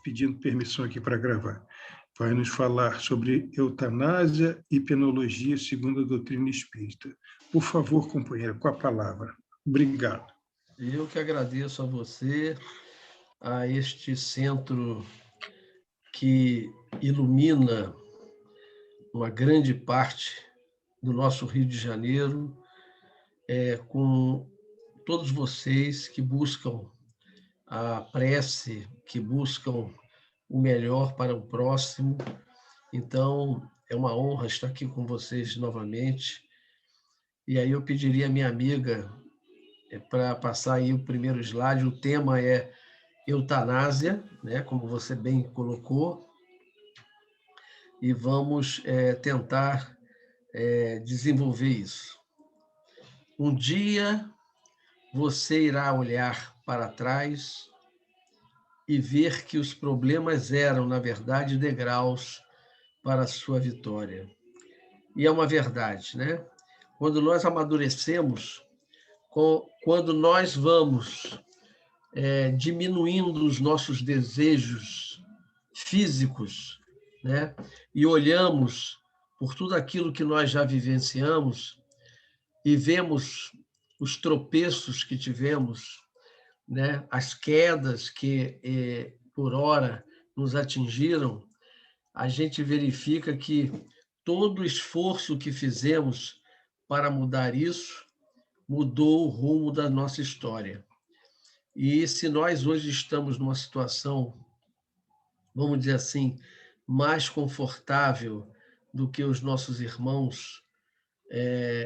pedindo permissão aqui para gravar. Vai nos falar sobre eutanásia e penologia segundo a doutrina espírita. Por favor, companheiro, com a palavra. Obrigado. Eu que agradeço a você, a este centro que ilumina uma grande parte do nosso Rio de Janeiro, com todos vocês que buscam a prece, que buscam o melhor para o próximo. Então, é uma honra estar aqui com vocês novamente. E aí eu pediria à minha amiga para passar aí o primeiro slide. O tema é eutanásia, né, como você bem colocou, e vamos tentar desenvolver isso. Um dia você irá olhar para trás e ver que os problemas eram, na verdade, degraus para a sua vitória. E é uma verdade, né? Quando nós amadurecemos, quando nós vamos diminuindo os nossos desejos físicos, né? E olhamos por tudo aquilo que nós já vivenciamos e vemos os tropeços que tivemos, né? As quedas que, por hora, nos atingiram, a gente verifica que todo o esforço que fizemos para mudar isso mudou o rumo da nossa história. E se nós hoje estamos numa situação, vamos dizer assim, mais confortável do que os nossos irmãos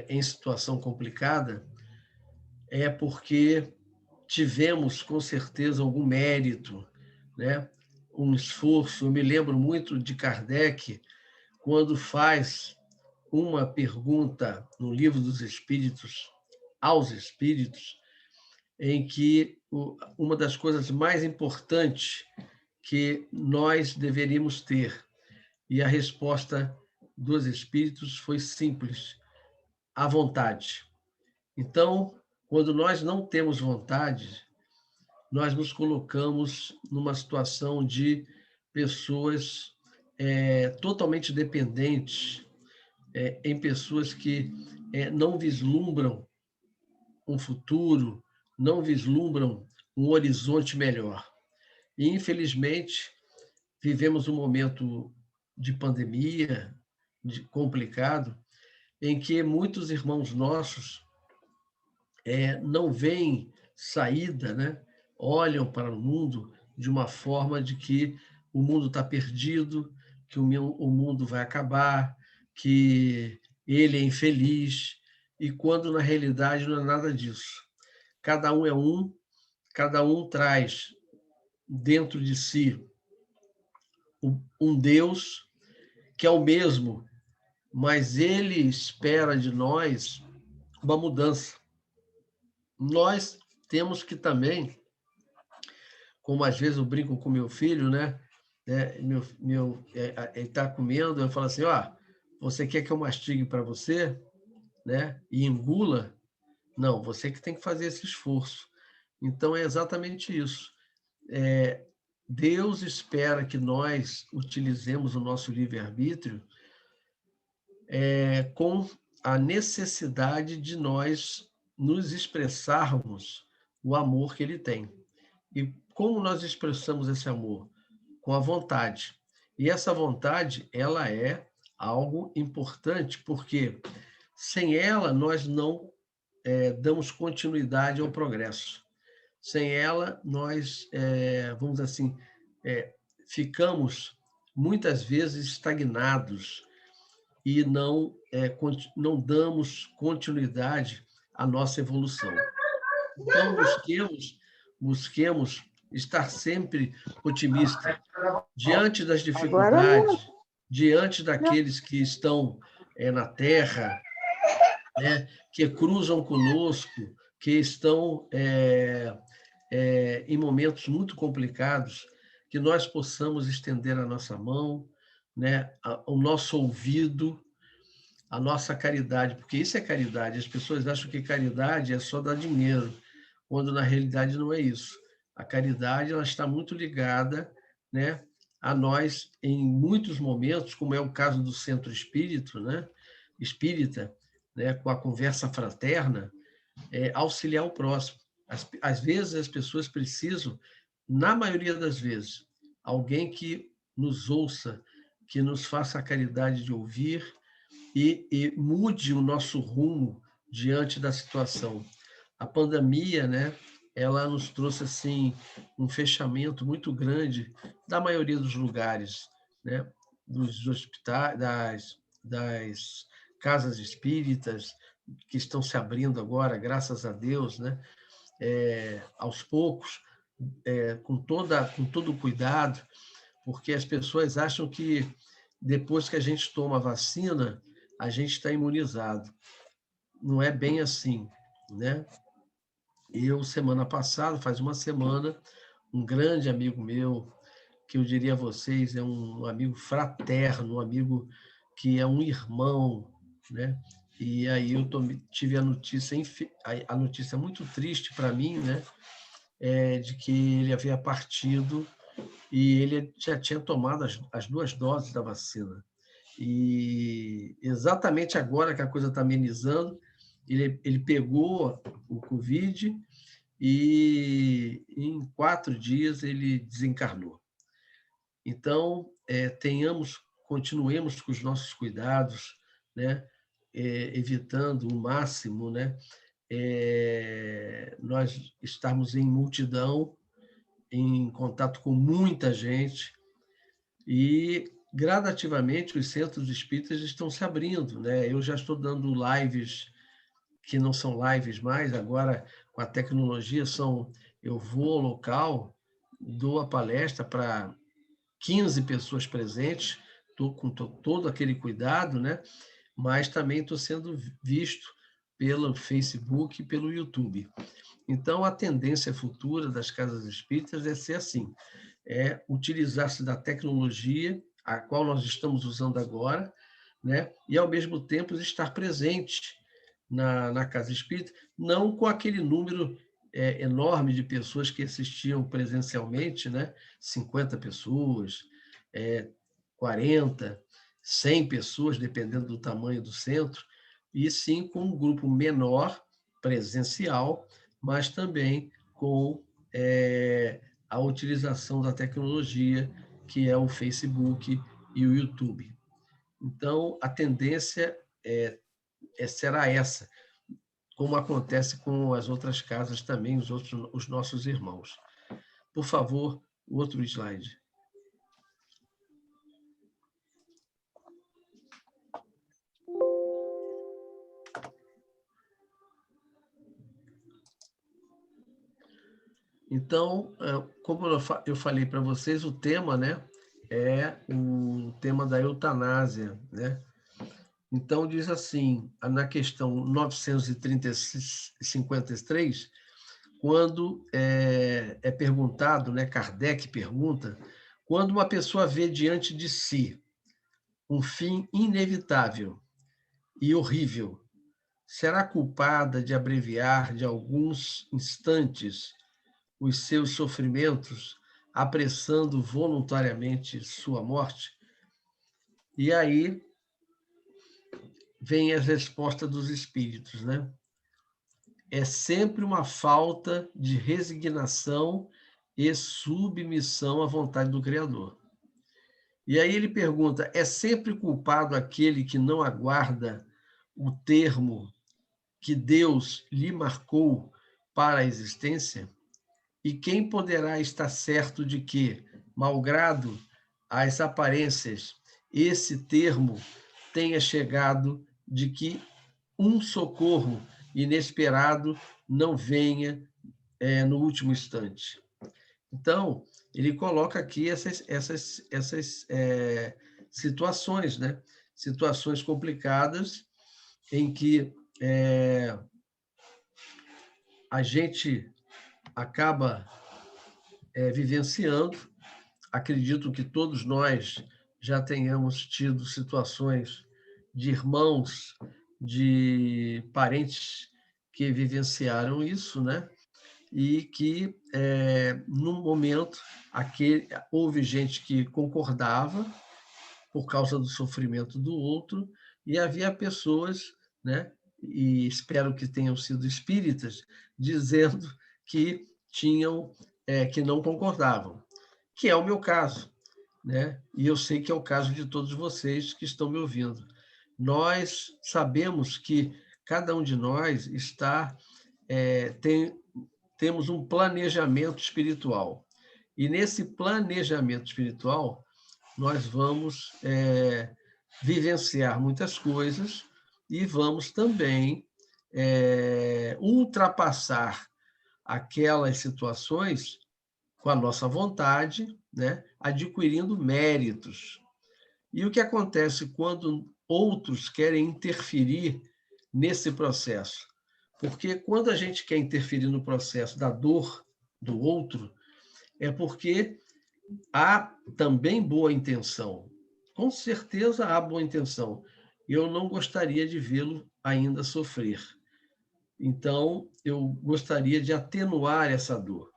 em situação complicada, é porque tivemos, com certeza, algum mérito, né? Um esforço. Eu me lembro muito de Kardec, quando faz uma pergunta no Livro dos Espíritos, aos Espíritos, em que uma das coisas mais importantes que nós deveríamos ter, e a resposta dos Espíritos foi simples: a vontade. Então, quando nós não temos vontade, nós nos colocamos numa situação de pessoas totalmente dependentes, em pessoas que não vislumbram um futuro, não vislumbram um horizonte melhor. E, infelizmente, vivemos um momento de pandemia, complicado, em que muitos irmãos nossos não veem saída, né? Olham para o mundo de uma forma de que o mundo está perdido, que o mundo vai acabar, que ele é infeliz, e quando na realidade não é nada disso. Cada um é um, cada um traz dentro de si um Deus que é o mesmo, mas ele espera de nós uma mudança. Nós temos que também, como às vezes eu brinco com meu filho, né? Ele está comendo, eu falo assim, você quer que eu mastigue para você, né? E engula? Não, você que tem que fazer esse esforço. Então, é exatamente isso. Deus espera que nós utilizemos o nosso livre-arbítrio com a necessidade de nós nos expressarmos o amor que Ele tem. E como nós expressamos esse amor? Com a vontade. E essa vontade, ela é algo importante, porque sem ela nós não damos continuidade ao progresso. Sem ela, nós, vamos dizer assim, ficamos muitas vezes estagnados e não damos continuidade à nossa evolução. Então, busquemos estar sempre otimista diante das dificuldades, diante daqueles que estão na Terra, né, que cruzam conosco, que estão em momentos muito complicados, que nós possamos estender a nossa mão, né, o nosso ouvido, a nossa caridade, porque isso é caridade. As pessoas acham que caridade é só dar dinheiro, quando na realidade não é isso. A caridade ela está muito ligada né, a nós, em muitos momentos, como é o caso do Centro Espírita, né, com a conversa fraterna, auxiliar o próximo. Às vezes, as pessoas precisam, na maioria das vezes, alguém que nos ouça, que nos faça a caridade de ouvir e mude o nosso rumo diante da situação. A pandemia, né, ela nos trouxe assim um fechamento muito grande da maioria dos lugares, né, dos hospitais, das casas espíritas que estão se abrindo agora, graças a Deus, né, aos poucos, com todo o cuidado, porque as pessoas acham que depois que a gente toma a vacina, a gente está imunizado. Não é bem assim, né? Eu, semana passada, faz uma semana, um grande amigo meu, que eu diria a vocês, é um amigo fraterno, um amigo que é um irmão, né? E aí eu tive a notícia, a notícia muito triste para mim, né? De que ele havia partido e ele já tinha tomado as 2 doses da vacina. E exatamente agora que a coisa está amenizando, ele pegou o Covid e em 4 dias ele desencarnou. Então, continuemos com os nossos cuidados, né? Evitando o máximo, né? Nós estarmos em multidão, em contato com muita gente, e gradativamente os centros espíritas estão se abrindo, né? Eu já estou dando lives que não são lives mais, agora com a tecnologia eu vou ao local, dou a palestra para 15 pessoas presentes, estou com todo aquele cuidado, né? Mas também estou sendo visto pelo Facebook e pelo YouTube. Então, a tendência futura das casas espíritas é ser assim, utilizar-se da tecnologia, a qual nós estamos usando agora, né? E, ao mesmo tempo, estar presente na casa espírita, não com aquele número enorme de pessoas que assistiam presencialmente, né? 50 pessoas, 40, 100 pessoas, dependendo do tamanho do centro, e sim com um grupo menor, presencial, mas também com a utilização da tecnologia, que é o Facebook e o YouTube. Então, a tendência será essa, como acontece com as outras casas também, os nossos irmãos. Por favor, outro slide. Então, como eu falei para vocês, o tema, né, é o tema da eutanásia, né? Então, diz assim, na questão 953, quando é perguntado, né, Kardec pergunta, quando uma pessoa vê diante de si um fim inevitável e horrível, será culpada de abreviar de alguns instantes os seus sofrimentos, apressando voluntariamente sua morte? E aí vem a resposta dos espíritos, né? É sempre uma falta de resignação e submissão à vontade do Criador. E aí ele pergunta: é sempre culpado aquele que não aguarda o termo que Deus lhe marcou para a existência? E quem poderá estar certo de que, malgrado as aparências, esse termo tenha chegado, de que um socorro inesperado não venha no último instante? Então, ele coloca aqui essas situações, né? Situações complicadas em que a gente acaba vivenciando. Acredito que todos nós já tenhamos tido situações de irmãos, de parentes que vivenciaram isso, né? e que, num momento, houve gente que concordava por causa do sofrimento do outro, e havia pessoas, né, e espero que tenham sido espíritas, dizendo que que não concordavam, que é o meu caso, né? E eu sei que é o caso de todos vocês que estão me ouvindo. Nós sabemos que cada um de nós temos um planejamento espiritual. E nesse planejamento espiritual, nós vamos vivenciar muitas coisas e vamos também ultrapassar aquelas situações com a nossa vontade, né, adquirindo méritos. E o que acontece quando outros querem interferir nesse processo? Porque quando a gente quer interferir no processo da dor do outro, é porque há também boa intenção. Com certeza há boa intenção. Eu não gostaria de vê-lo ainda sofrer. Então, eu gostaria de atenuar essa dor.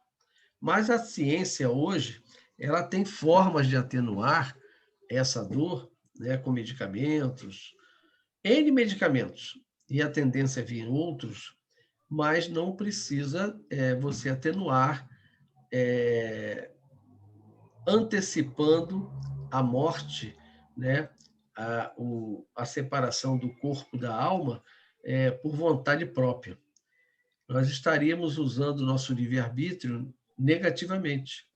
Mas a ciência hoje, ela tem formas de atenuar essa dor, né, com medicamentos, N medicamentos, e a tendência é vir outros, mas não precisa você atenuar antecipando a morte, né, a separação do corpo da alma por vontade própria. Nós estaríamos usando o nosso livre-arbítrio negativamente.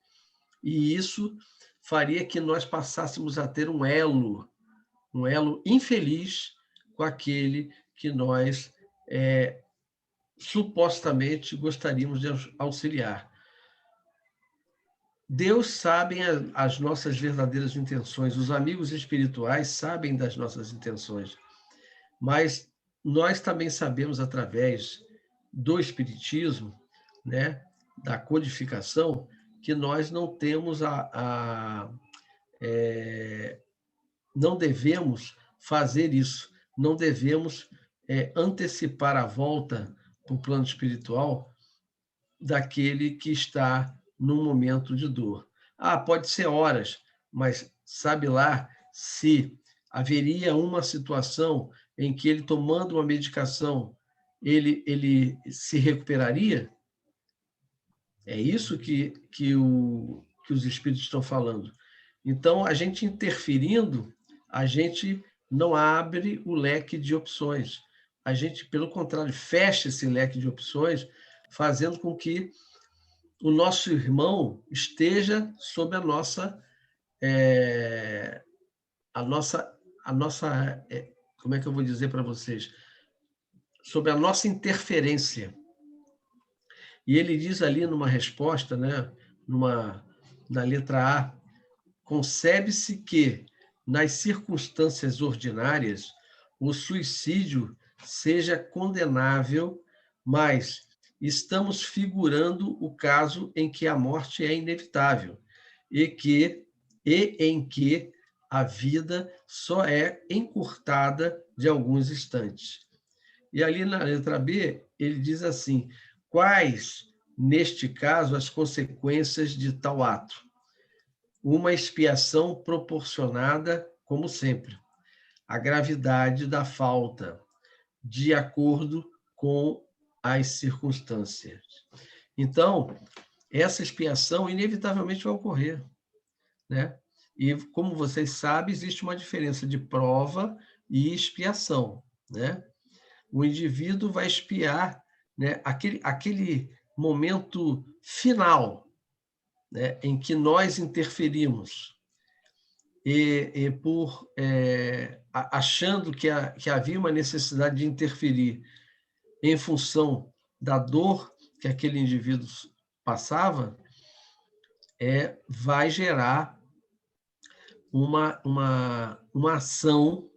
E isso faria que nós passássemos a ter um elo infeliz com aquele que nós supostamente gostaríamos de auxiliar. Deus sabe as nossas verdadeiras intenções, os amigos espirituais sabem das nossas intenções, mas nós também sabemos, através do Espiritismo, né, da codificação, que nós não temos não devemos fazer isso, não devemos antecipar a volta para o plano espiritual daquele que está num momento de dor. Pode ser horas, mas sabe lá se haveria uma situação em que ele, tomando uma medicação, ele se recuperaria? É isso que os espíritos estão falando. Então, a gente interferindo, a gente não abre o leque de opções. A gente, pelo contrário, fecha esse leque de opções, fazendo com que o nosso irmão esteja sob a nossa como é que eu vou dizer para vocês? Sob a nossa interferência. E ele diz ali numa resposta, né, na letra A, concebe-se que, nas circunstâncias ordinárias, o suicídio seja condenável, mas estamos figurando o caso em que a morte é inevitável e em que a vida só é encurtada de alguns instantes. E ali na letra B, ele diz assim: quais, neste caso, as consequências de tal ato? Uma expiação proporcionada, como sempre, à gravidade da falta, de acordo com as circunstâncias. Então, essa expiação inevitavelmente vai ocorrer, né? E, como vocês sabem, existe uma diferença de prova e expiação, né? O indivíduo vai expiar, né, aquele momento final, né, em que nós interferimos, e por achando que havia uma necessidade de interferir em função da dor que aquele indivíduo passava, vai gerar uma ação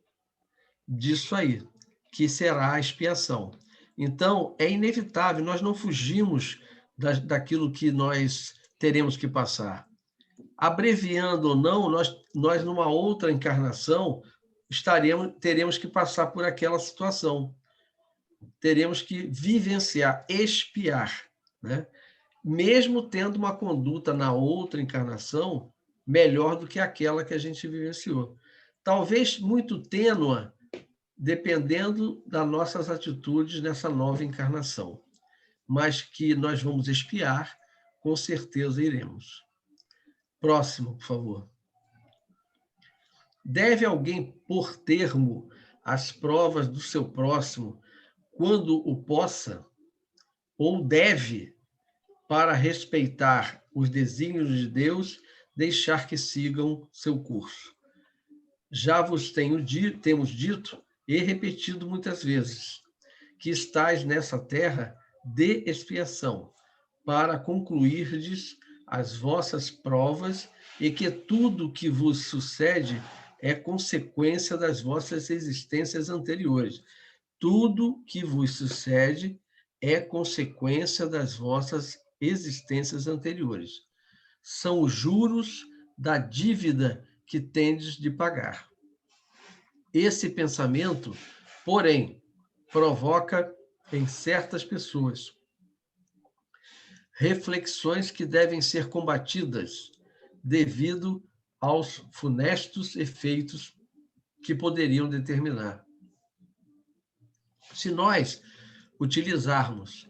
disso aí, que será a expiação. Então, é inevitável, nós não fugimos daquilo que nós teremos que passar. Abreviando ou não, nós numa outra encarnação, teremos que passar por aquela situação. Teremos que vivenciar, expiar, né? mesmo tendo uma conduta na outra encarnação melhor do que aquela que a gente vivenciou. Talvez muito tênua, dependendo das nossas atitudes nessa nova encarnação, mas que nós vamos expiar, com certeza iremos. Próximo, por favor. Deve alguém pôr termo às provas do seu próximo quando o possa, ou deve, para respeitar os desígnios de Deus, deixar que sigam seu curso? Já vos temos dito e repetido muitas vezes que estais nessa terra de expiação, para concluirdes as vossas provas e que tudo que vos sucede é consequência das vossas existências anteriores. Tudo que vos sucede é consequência das vossas existências anteriores. São os juros da dívida que tendes de pagar. Esse pensamento, porém, provoca em certas pessoas reflexões que devem ser combatidas devido aos funestos efeitos que poderiam determinar. Se nós utilizarmos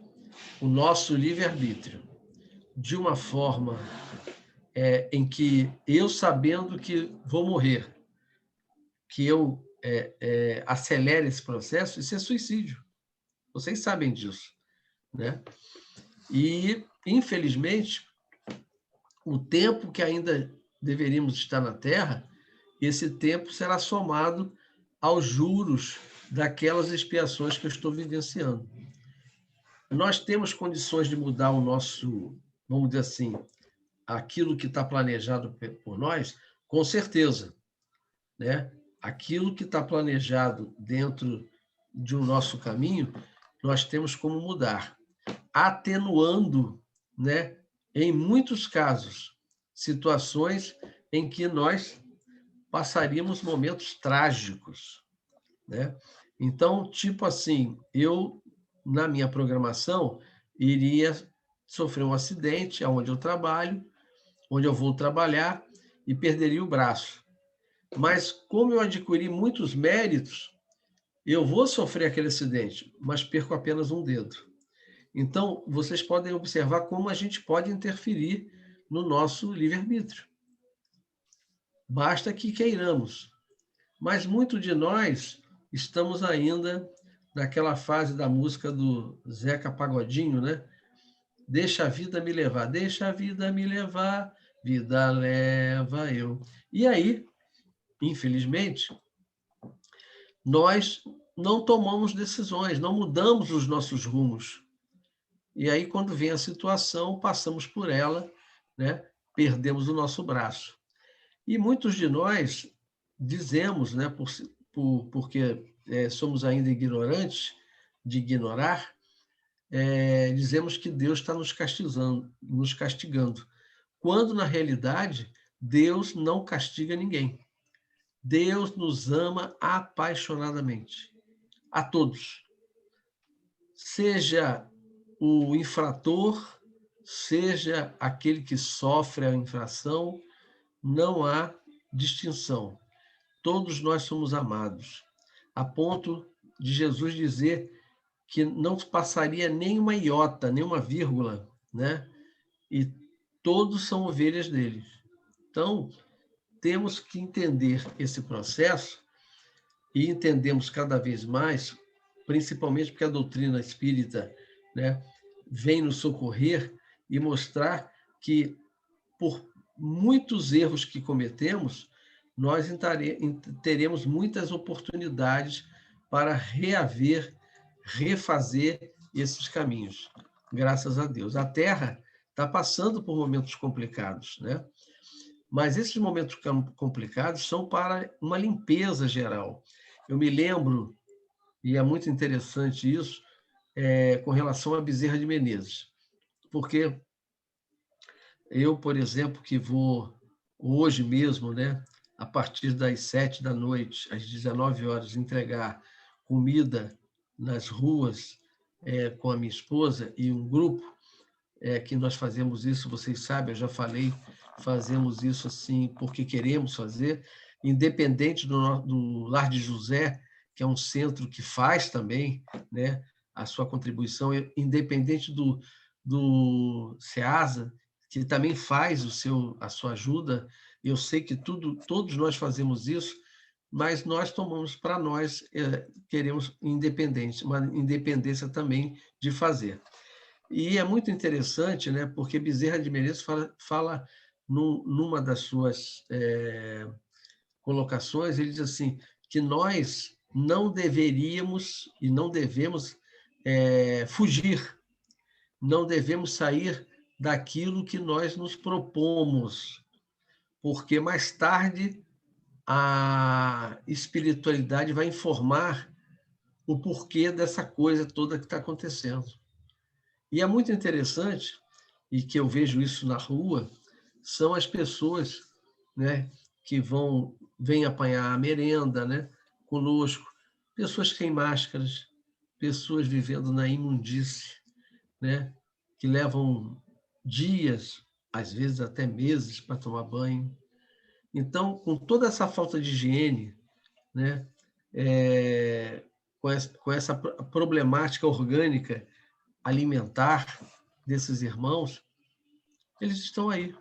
o nosso livre-arbítrio de uma forma em que eu, sabendo que vou morrer, que eu acelere esse processo, isso é suicídio. Vocês sabem disso, né? E, infelizmente, o tempo que ainda deveríamos estar na Terra, esse tempo será somado aos juros daquelas expiações que eu estou vivenciando. Nós temos condições de mudar o nosso, vamos dizer assim, aquilo que está planejado por nós, com certeza, né? Aquilo que está planejado dentro de um nosso caminho, nós temos como mudar, atenuando, né, em muitos casos, situações em que nós passaríamos momentos trágicos, né? Então, tipo assim, eu, na minha programação, iria sofrer um acidente onde eu trabalho, onde eu vou trabalhar, e perderia o braço. Mas, como eu adquiri muitos méritos, eu vou sofrer aquele acidente, mas perco apenas um dedo. Então, vocês podem observar como a gente pode interferir no nosso livre-arbítrio. Basta que queiramos. Mas muito de nós estamos ainda naquela fase da música do Zeca Pagodinho, né? Deixa a vida me levar, deixa a vida me levar, vida leva eu. E aí, infelizmente, nós não tomamos decisões, não mudamos os nossos rumos. E aí, quando vem a situação, passamos por ela, né? Perdemos o nosso braço. E muitos de nós dizemos, né, porque somos ainda ignorantes de ignorar, dizemos que Deus está nos castigando, quando, na realidade, Deus não castiga ninguém. Deus nos ama apaixonadamente, a todos. Seja o infrator, seja aquele que sofre a infração, não há distinção. Todos nós somos amados, a ponto de Jesus dizer que não passaria nem uma iota, nem uma vírgula, né? E todos são ovelhas dele. Então, temos que entender esse processo e entendemos cada vez mais, principalmente porque a doutrina espírita, né, vem nos socorrer e mostrar que, por muitos erros que cometemos, nós teremos muitas oportunidades para refazer esses caminhos, graças a Deus. A Terra está passando por momentos complicados, né? Mas esses momentos complicados são para uma limpeza geral. Eu me lembro, e é muito interessante isso, com relação a Bezerra de Menezes, porque eu, por exemplo, que vou hoje mesmo, né, a partir das 7 da noite, às 19 horas, entregar comida nas ruas com a minha esposa e um grupo, que nós fazemos isso, vocês sabem, eu já falei, fazemos isso assim porque queremos fazer, independente do Lar de José, que é um centro que faz também, né, a sua contribuição, independente do SEASA, que também faz a sua ajuda. Eu sei que todos nós fazemos isso, mas nós tomamos para nós, queremos uma independência também de fazer. E é muito interessante, né, porque Bezerra de Menezes fala numa das suas colocações, ele diz assim, que nós não deveríamos e não devemos fugir, não devemos sair daquilo que nós nos propomos, porque mais tarde a espiritualidade vai informar o porquê dessa coisa toda que está acontecendo. E é muito interessante, e que eu vejo isso na rua, são as pessoas, né, que vêm apanhar a merenda, né, conosco, pessoas sem máscaras, pessoas vivendo na imundície, né, que levam dias, às vezes até meses, para tomar banho. Então, com toda essa falta de higiene, né, com essa problemática orgânica alimentar desses irmãos, eles estão aí.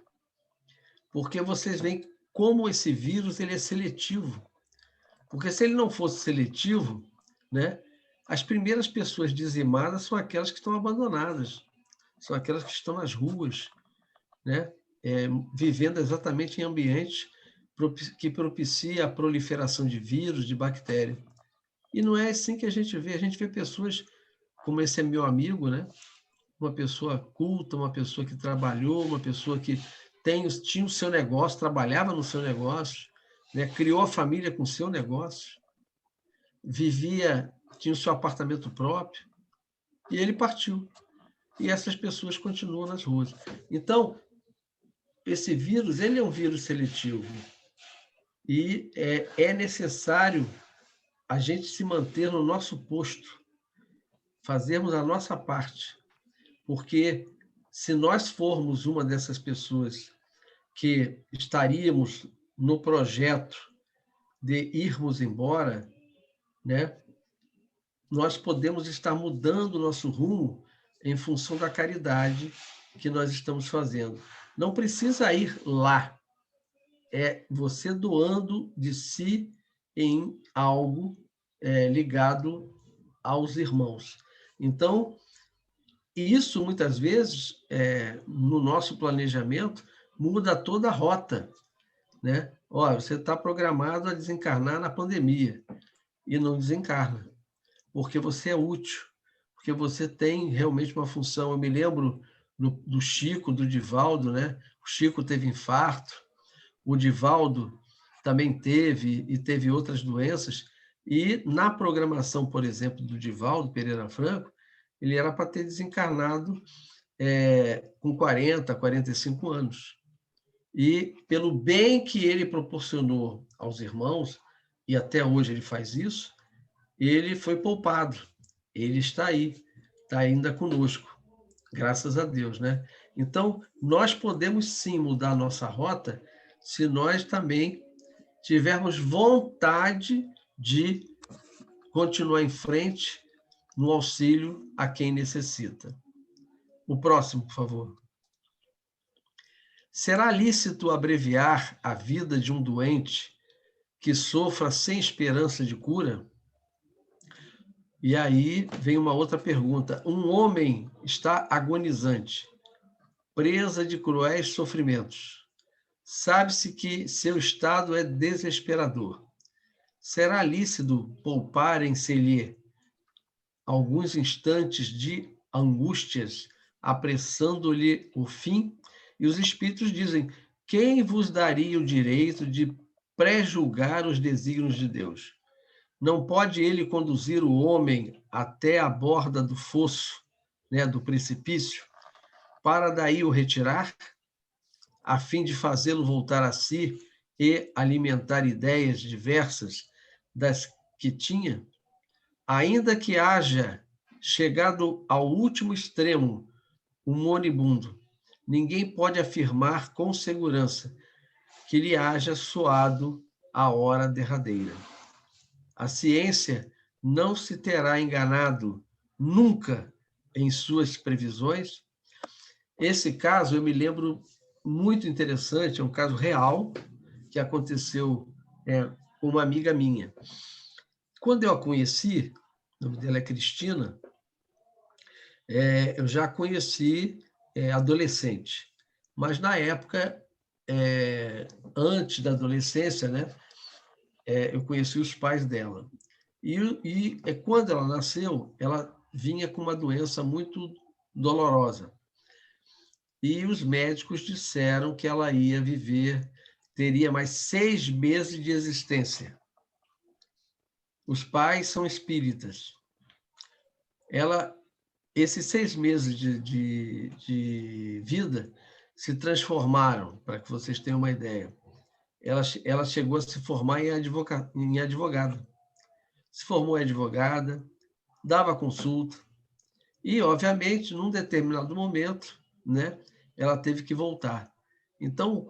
Porque vocês veem como esse vírus ele é seletivo. Porque se ele não fosse seletivo, né, as primeiras pessoas dizimadas são aquelas que estão abandonadas, são aquelas que estão nas ruas, né, vivendo exatamente em ambientes que propicia a proliferação de vírus, de bactérias. E não é assim que a gente vê pessoas como esse é meu amigo, né, uma pessoa culta, uma pessoa que trabalhou, uma pessoa que tinha o seu negócio, trabalhava no seu negócio, né, criou a família com o seu negócio, tinha o seu apartamento próprio, e ele partiu. E essas pessoas continuam nas ruas. Então, esse vírus, ele é um vírus seletivo. E é necessário a gente se manter no nosso posto, fazermos a nossa parte, porque se nós formos uma dessas pessoas que estaríamos no projeto de irmos embora, né, nós podemos estar mudando o nosso rumo em função da caridade que nós estamos fazendo. Não precisa ir lá, é você doando de si em algo ligado aos irmãos. Então, isso, muitas vezes, no nosso planejamento, muda toda a rota, né? Olha, você está programado a desencarnar na pandemia e não desencarna, porque você é útil, porque você tem realmente uma função. Eu me lembro do Chico, do Divaldo, né? O Chico teve infarto, o Divaldo também teve outras doenças, e na programação, por exemplo, do Divaldo Pereira Franco, ele era para ter desencarnado com 40, 45 anos. E pelo bem que ele proporcionou aos irmãos, e até hoje ele faz isso, ele foi poupado. Ele está aí, está ainda conosco, graças a Deus, né? Então, nós podemos sim mudar a nossa rota se nós também tivermos vontade de continuar em frente no auxílio a quem necessita. O próximo, por favor. Será lícito abreviar a vida de um doente que sofra sem esperança de cura? E aí vem uma outra pergunta. Um homem está agonizante, presa de cruéis sofrimentos. Sabe-se que seu estado é desesperador. Será lícito pouparem-se-lhe alguns instantes de angústias, apressando-lhe o fim? E os espíritos dizem: quem vos daria o direito de pré-julgar os desígnios de Deus? Não pode ele conduzir o homem até a borda do fosso, né, do precipício, para daí o retirar, a fim de fazê-lo voltar a si e alimentar ideias diversas das que tinha? Ainda que haja chegado ao último extremo um moribundo. Ninguém pode afirmar com segurança que lhe haja soado a hora derradeira. A ciência não se terá enganado nunca em suas previsões. Esse caso eu me lembro muito interessante, é um caso real que aconteceu com uma amiga minha. Quando eu a conheci, o nome dela é Cristina, eu já a conheci adolescente, mas na época, antes da adolescência, né, eu conheci os pais dela. E quando ela nasceu, ela vinha com uma doença muito dolorosa. E os médicos disseram que ela ia viver, teria mais 6 meses de existência. Os pais são espíritas. Esses 6 meses de vida se transformaram, para que vocês tenham uma ideia. Ela chegou a se formar em advogada. Se formou em advogada, dava consulta, e, obviamente, num determinado momento, né, ela teve que voltar. Então,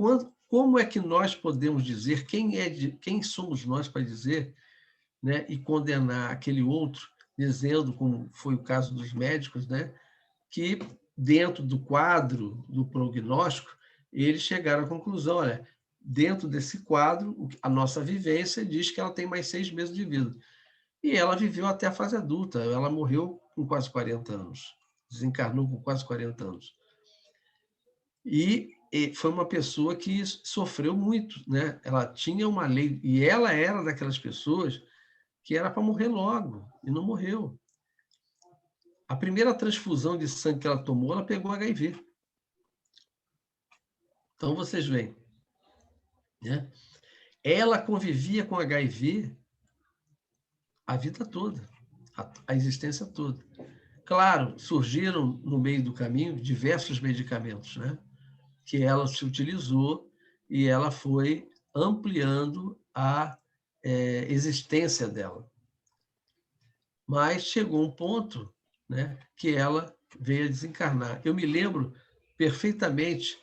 como é que nós podemos dizer, quem somos nós para dizer, né, e condenar aquele outro, dizendo, como foi o caso dos médicos, né, que dentro do quadro do prognóstico, eles chegaram à conclusão, olha, dentro desse quadro, a nossa vivência diz que ela tem mais 6 meses de vida. E ela viveu até a fase adulta, ela morreu com quase 40 anos, desencarnou com quase 40 anos. E foi uma pessoa que sofreu muito, né? Ela tinha uma lei, e ela era daquelas pessoas que era para morrer logo, e não morreu. A primeira transfusão de sangue que ela tomou, ela pegou HIV. Então, vocês veem, né? Ela convivia com HIV a vida toda, a existência toda. Claro, surgiram no meio do caminho diversos medicamentos, né, que ela se utilizou e ela foi ampliando a existência dela. Mas chegou um ponto, né, que ela veio a desencarnar. Eu me lembro perfeitamente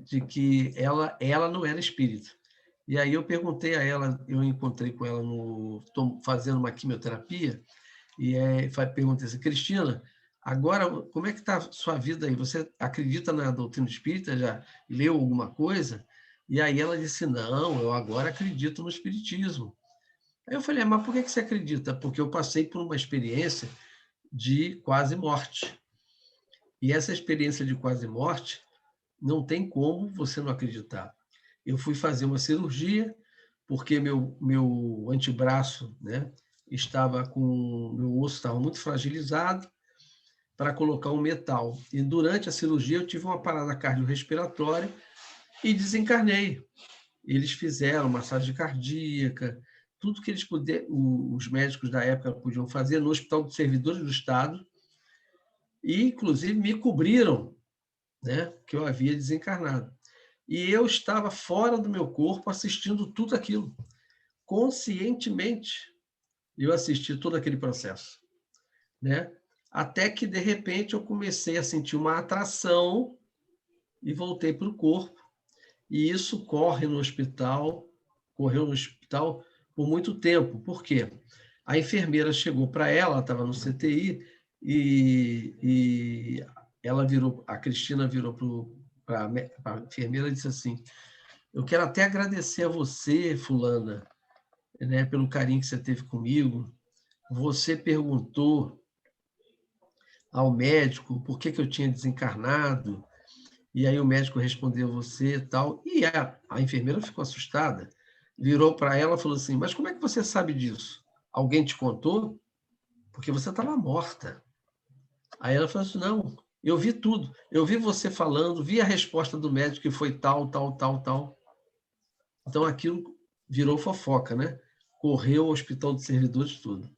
de que ela não era espírita. E aí eu perguntei a ela, eu encontrei com ela fazendo uma quimioterapia, e perguntei assim, Cristina, agora como é que está a sua vida aí? Você acredita na doutrina espírita? Já leu alguma coisa? E aí ela disse, não, eu agora acredito no espiritismo. Aí eu falei, mas por que você acredita? Porque eu passei por uma experiência de quase morte. E essa experiência de quase morte não tem como você não acreditar. Eu fui fazer uma cirurgia, porque meu antebraço, né, meu osso estava muito fragilizado, para colocar um metal. E durante a cirurgia eu tive uma parada cardiorrespiratória e desencarnei. Eles fizeram massagem cardíaca, tudo que os médicos da época podiam fazer no Hospital dos Servidores do Estado, e inclusive me cobriram, né, que eu havia desencarnado. E eu estava fora do meu corpo assistindo tudo aquilo. Conscientemente, eu assisti todo aquele processo, né? Até que, de repente, eu comecei a sentir uma atração e voltei para o corpo. E isso correu no hospital por muito tempo. Por quê? A enfermeira chegou para ela estava no CTI, e a Cristina virou para a enfermeira e disse assim, eu quero até agradecer a você, fulana, né, pelo carinho que você teve comigo. Você perguntou ao médico por que eu tinha desencarnado, e aí o médico respondeu você e tal. E a enfermeira ficou assustada, virou para ela e falou assim, mas como é que você sabe disso? Alguém te contou? Porque você estava morta. Aí ela falou assim, não, eu vi tudo. Eu vi você falando, vi a resposta do médico que foi tal, tal, tal, tal. Então aquilo virou fofoca, né? Correu ao Hospital de Servidores, tudo.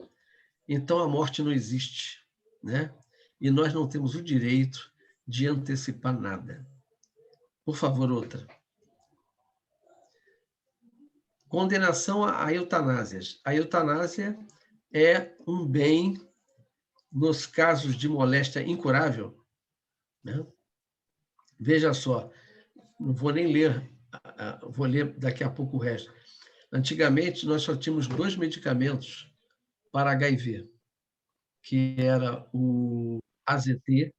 Então a morte não existe, né? E nós não temos o direito de antecipar nada. Por favor, outra. Condenação a eutanásias. A eutanásia é um bem nos casos de moléstia incurável. né? Veja só, não vou nem ler, vou ler daqui a pouco o resto. Antigamente, nós só tínhamos 2 medicamentos para HIV, que era o AZT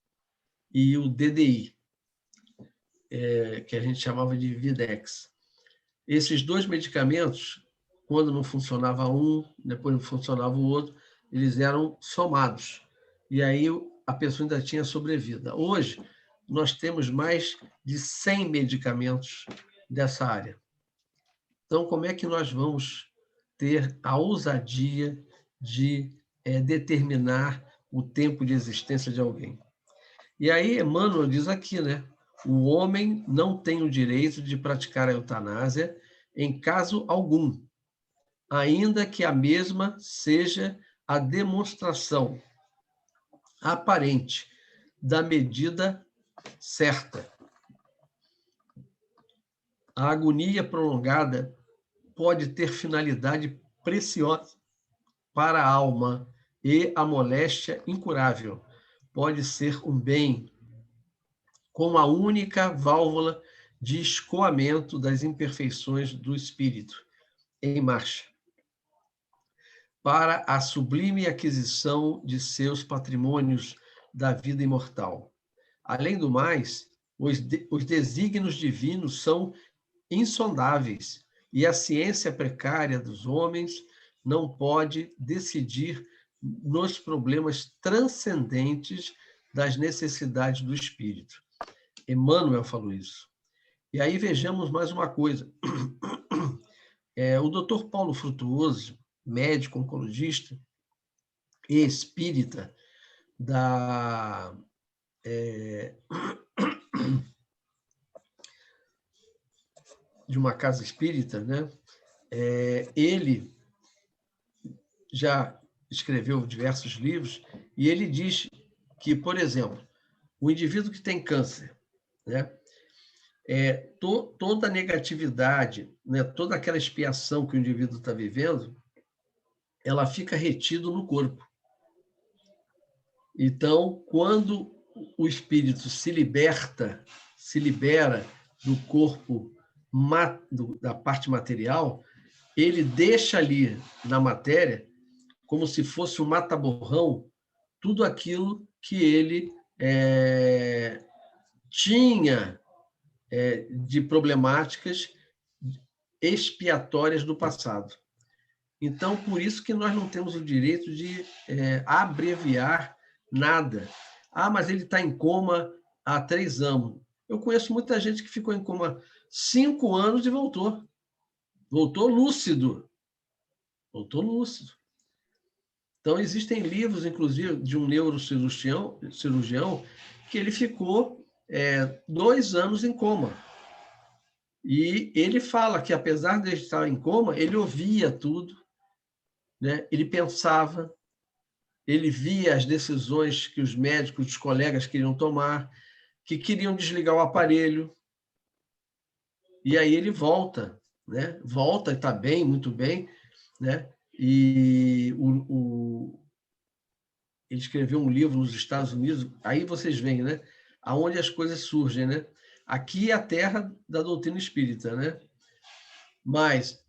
e o DDI, que a gente chamava de Videx. Esses 2 medicamentos, quando não funcionava um, depois não funcionava o outro, eles eram somados. E aí a pessoa ainda tinha sobrevida. Hoje, nós temos mais de 100 medicamentos dessa área. Então, como é que nós vamos ter a ousadia de determinar o tempo de existência de alguém? E aí, Emmanuel diz aqui, né? O homem não tem o direito de praticar a eutanásia em caso algum, ainda que a mesma seja a demonstração aparente da medida certa. A agonia prolongada pode ter finalidade preciosa para a alma e a moléstia incurável pode ser um bem como a única válvula de escoamento das imperfeições do espírito em marcha para a sublime aquisição de seus patrimônios da vida imortal. Além do mais, os desígnios divinos são insondáveis e a ciência precária dos homens não pode decidir nos problemas transcendentes das necessidades do espírito. Emmanuel falou isso. E aí vejamos mais uma coisa. O Dr. Paulo Frutuoso, médico oncologista e espírita de uma casa espírita, né? Ele já escreveu diversos livros e ele diz que, por exemplo, o indivíduo que tem câncer, né? Toda a negatividade, né? Toda aquela expiação que o indivíduo está vivendo, ela fica retido no corpo. Então, quando o espírito se libera do corpo, da parte material, ele deixa ali na matéria, como se fosse um mata-borrão, tudo aquilo que ele tinha de problemáticas expiatórias do passado. Então, por isso que nós não temos o direito de abreviar nada. Ah, mas ele está em coma há 3 anos. Eu conheço muita gente que ficou em coma 5 anos e voltou. Voltou lúcido. Voltou lúcido. Então, existem livros, inclusive, de um neurocirurgião que ele ficou 2 anos em coma. E ele fala que, apesar de estar em coma, ele ouvia tudo, né? Ele pensava, ele via as decisões que os médicos, os colegas queriam tomar, que queriam desligar o aparelho. E aí ele volta, né? Volta e está bem, muito bem, né? E ele escreveu um livro nos Estados Unidos, aí vocês veem, né? Aonde as coisas surgem, né? Aqui é a terra da doutrina espírita, né? Mas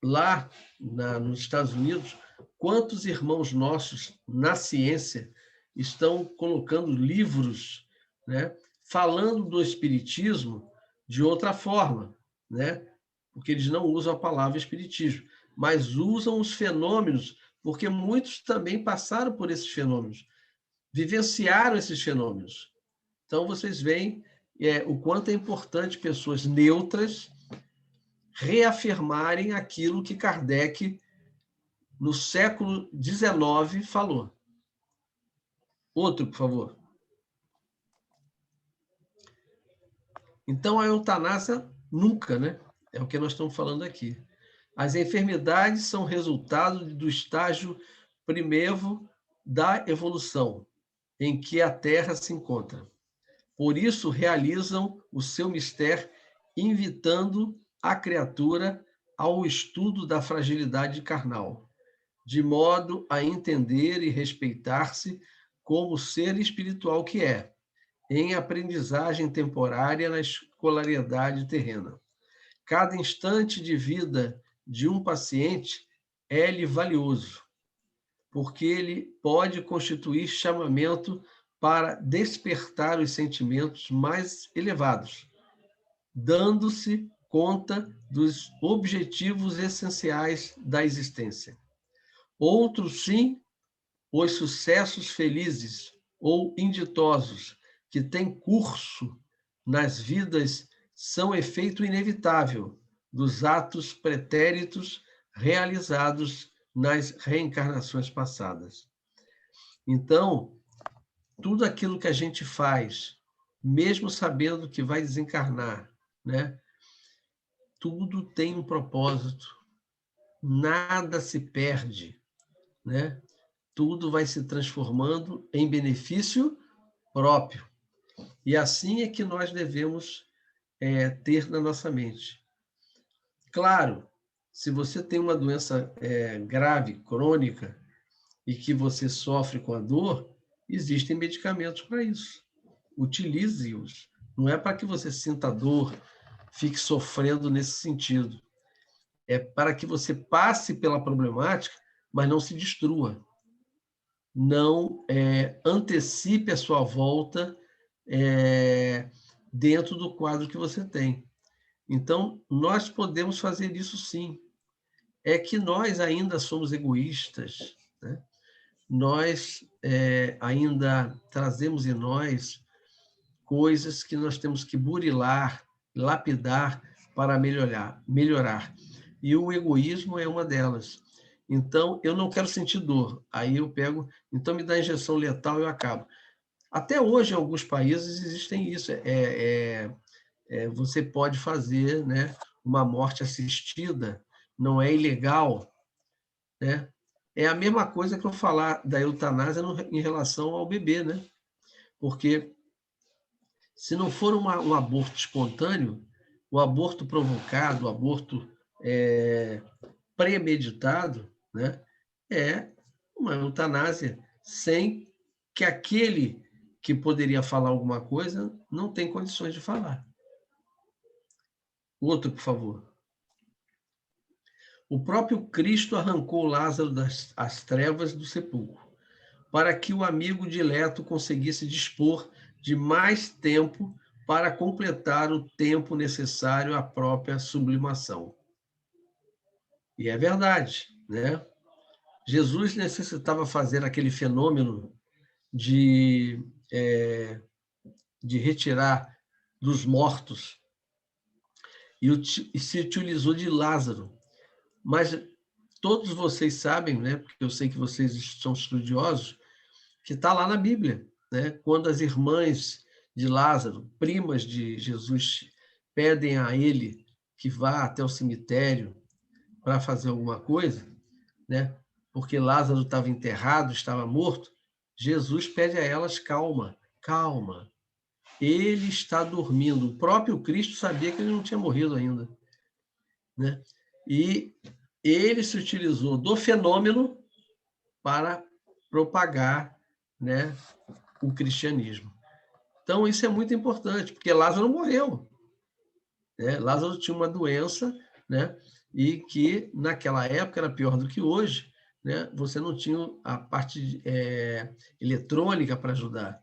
lá nos Estados Unidos, quantos irmãos nossos na ciência estão colocando livros, né, falando do espiritismo de outra forma, né? Porque eles não usam a palavra espiritismo, mas usam os fenômenos, porque muitos também passaram por esses fenômenos, vivenciaram esses fenômenos. Então, vocês veem o quanto é importante pessoas neutras reafirmarem aquilo que Kardec, no século XIX, falou. Outro, por favor. Então, a eutanásia nunca, né? É o que nós estamos falando aqui. As enfermidades são resultado do estágio primeiro da evolução, em que a Terra se encontra. Por isso, realizam o seu mistério, invitando a criatura ao estudo da fragilidade carnal, de modo a entender e respeitar-se como ser espiritual que é, em aprendizagem temporária na escolaridade terrena. Cada instante de vida de um paciente é-lhe valioso, porque ele pode constituir chamamento para despertar os sentimentos mais elevados, dando-se conta dos objetivos essenciais da existência. Outros, sim, os sucessos felizes ou inditosos que têm curso nas vidas são efeito inevitável dos atos pretéritos realizados nas reencarnações passadas. Então, tudo aquilo que a gente faz, mesmo sabendo que vai desencarnar, né? Tudo tem um propósito, nada se perde, né? Tudo vai se transformando em benefício próprio. E assim é que nós devemos ter na nossa mente. Claro, se você tem uma doença grave, crônica, e que você sofre com a dor, existem medicamentos para isso. Utilize-os. Não é para que você sinta dor, fique sofrendo nesse sentido. É para que você passe pela problemática, mas não se destrua. Não antecipe a sua volta dentro do quadro que você tem. Então, nós podemos fazer isso sim. É que nós ainda somos egoístas, né? Nós ainda trazemos em nós coisas que nós temos que burilar, lapidar para melhorar. E o egoísmo é uma delas. Então, eu não quero sentir dor. Aí eu pego, então me dá injeção letal e eu acabo. Até hoje, em alguns países, existem isso. Você pode fazer, né, uma morte assistida, não é ilegal, né? É a mesma coisa que eu falar da eutanásia em relação ao bebê, né? Porque se não for um aborto espontâneo, o aborto provocado, o aborto premeditado, né, é uma eutanásia sem que aquele que poderia falar alguma coisa não tem condições de falar. Outro, por favor. O próprio Cristo arrancou Lázaro das trevas do sepulcro, para que o amigo dileto conseguisse dispor de mais tempo para completar o tempo necessário à própria sublimação. E é verdade, né? Jesus necessitava fazer aquele fenômeno de retirar dos mortos e se utilizou de Lázaro. Mas todos vocês sabem, né? Porque eu sei que vocês são estudiosos, que está lá na Bíblia, né? Quando as irmãs de Lázaro, primas de Jesus, pedem a ele que vá até o cemitério para fazer alguma coisa, né? Porque Lázaro estava enterrado, estava morto, Jesus pede a elas calma, calma. Ele está dormindo. O próprio Cristo sabia que ele não tinha morrido ainda, né? E ele se utilizou do fenômeno para propagar, né, o cristianismo. Então, isso é muito importante, porque Lázaro morreu, né? Lázaro tinha uma doença, né, e que, naquela época, era pior do que hoje, né? Você não tinha a parte eletrônica para ajudar.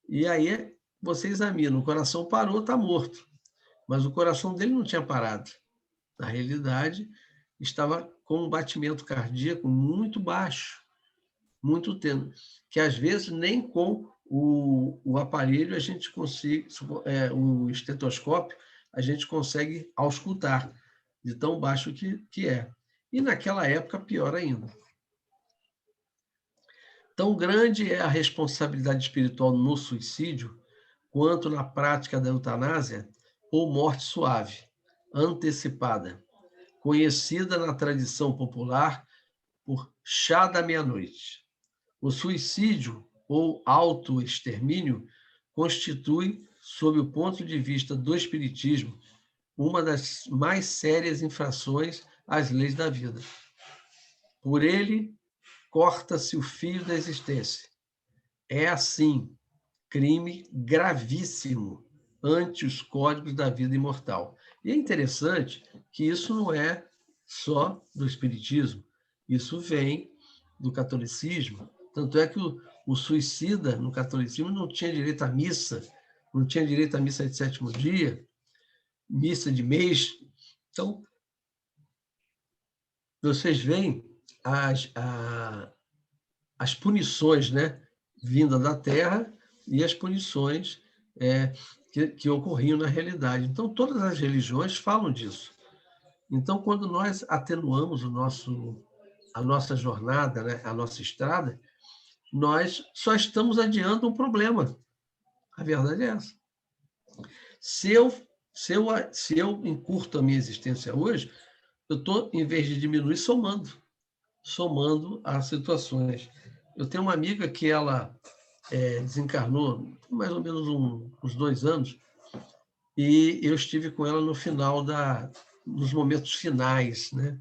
E aí você examina, o coração parou, está morto. Mas o coração dele não tinha parado. Na realidade, estava com um batimento cardíaco muito baixo, muito tênue, que às vezes nem com o aparelho a gente consegue, o estetoscópio, a gente consegue auscultar, de tão baixo que é. E naquela época, pior ainda. Tão grande é a responsabilidade espiritual no suicídio, quanto na prática da eutanásia ou morte suave, antecipada, conhecida na tradição popular por chá da meia-noite. O suicídio ou autoextermínio constitui, sob o ponto de vista do espiritismo, uma das mais sérias infrações às leis da vida. Por ele, corta-se o fio da existência. É assim, crime gravíssimo ante os códigos da vida imortal. E é interessante que isso não é só do Espiritismo, isso vem do catolicismo. Tanto é que o suicida no catolicismo não tinha direito à missa, não tinha direito à missa de sétimo dia, missa de mês. Então, vocês veem as punições, né, vindas da terra e as punições que ocorriam na realidade. Então, todas as religiões falam disso. Então, quando nós atenuamos a nossa jornada, né, a nossa estrada, nós só estamos adiando um problema. A verdade é essa. Se eu encurto a minha existência hoje, eu estou, em vez de diminuir, somando as situações. Eu tenho uma amiga que ela desencarnou mais ou menos uns 2 anos, e eu estive com ela no final nos momentos finais, né?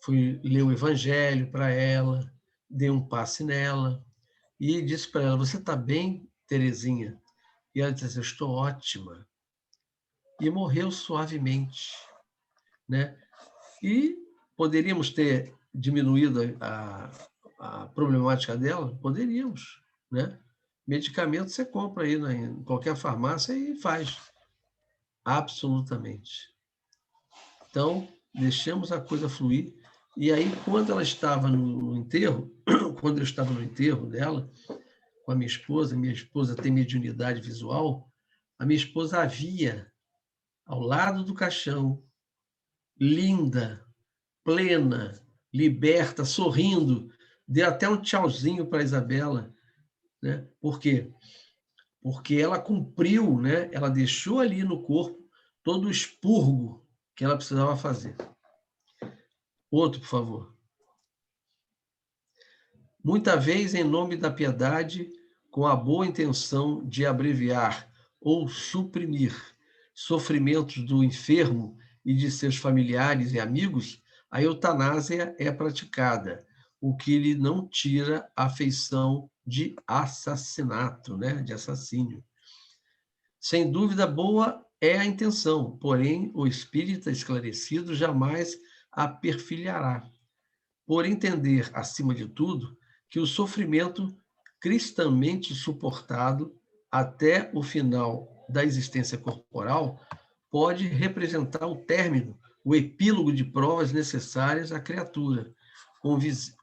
Fui ler o Evangelho para ela, dei um passe nela e disse para ela: "Você está bem, Terezinha?" E ela disse: "Eu estou ótima." E morreu suavemente, né? E poderíamos ter diminuído a problemática dela? Poderíamos, né? Medicamento você compra aí em qualquer farmácia e faz. Absolutamente. Então, deixamos a coisa fluir. E aí, quando ela estava no enterro, quando eu estava no enterro dela, com a minha esposa tem mediunidade visual, a minha esposa a via ao lado do caixão, linda, plena, liberta, sorrindo, deu até um tchauzinho para a Isabela, né? Por quê? Porque ela cumpriu, né? Ela deixou ali no corpo todo o expurgo que ela precisava fazer. Outro, por favor. Muita vez, em nome da piedade, com a boa intenção de abreviar ou suprimir sofrimentos do enfermo e de seus familiares e amigos, a eutanásia é praticada, o que lhe não tira a feição de assassinato, né? De assassínio. Sem dúvida, boa é a intenção, porém, o espírita esclarecido jamais a perfilhará, por entender, acima de tudo, que o sofrimento cristamente suportado até o final da existência corporal pode representar o término, o epílogo de provas necessárias à criatura,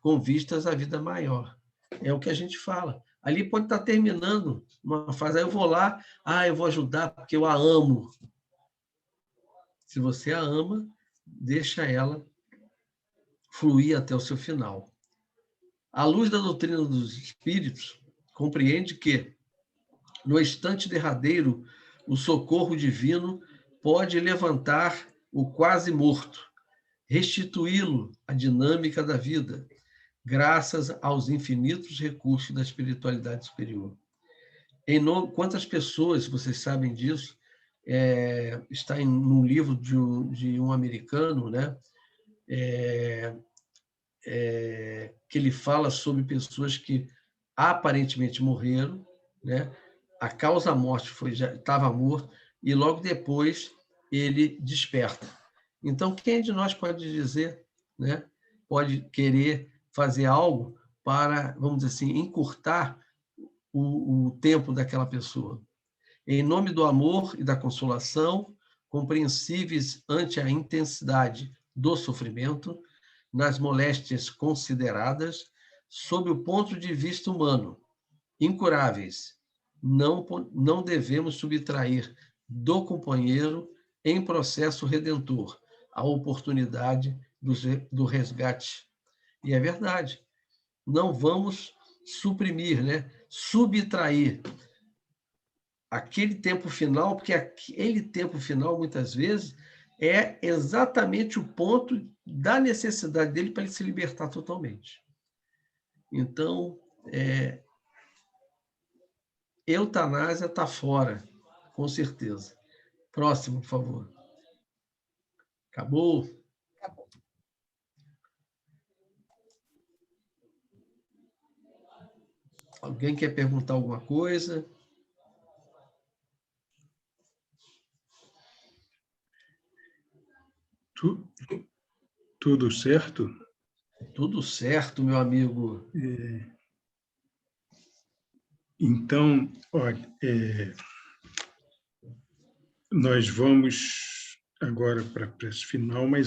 com vistas à vida maior. É o que a gente fala. Ali pode estar terminando uma fase, aí eu vou lá, eu vou ajudar porque eu a amo. Se você a ama, deixa ela fluir até o seu final. À luz da doutrina dos espíritos, compreende que, no instante derradeiro, o socorro divino pode levantar o quase morto, restituí-lo à dinâmica da vida, graças aos infinitos recursos da espiritualidade superior. Quantas pessoas, vocês sabem disso, está num livro de um americano, né? Que ele fala sobre pessoas que aparentemente morreram, né? A causa da morte já estava morto e logo depois ele desperta. Então, quem de nós pode dizer, né? Pode querer fazer algo para, vamos dizer assim, encurtar o tempo daquela pessoa? Em nome do amor e da consolação, compreensíveis ante a intensidade do sofrimento, nas moléstias consideradas, sob o ponto de vista humano, incuráveis, não devemos subtrair do companheiro, em processo redentor, a oportunidade do resgate. E é verdade. Não vamos suprimir, né? Subtrair aquele tempo final, porque aquele tempo final, muitas vezes, é exatamente o ponto da necessidade dele para ele se libertar totalmente. Então, eutanásia está fora, com certeza. Próximo, por favor. Acabou? Acabou. Alguém quer perguntar alguma coisa? Tudo certo? Tudo certo, meu amigo. Então, olha, nós vamos agora para esse final, mas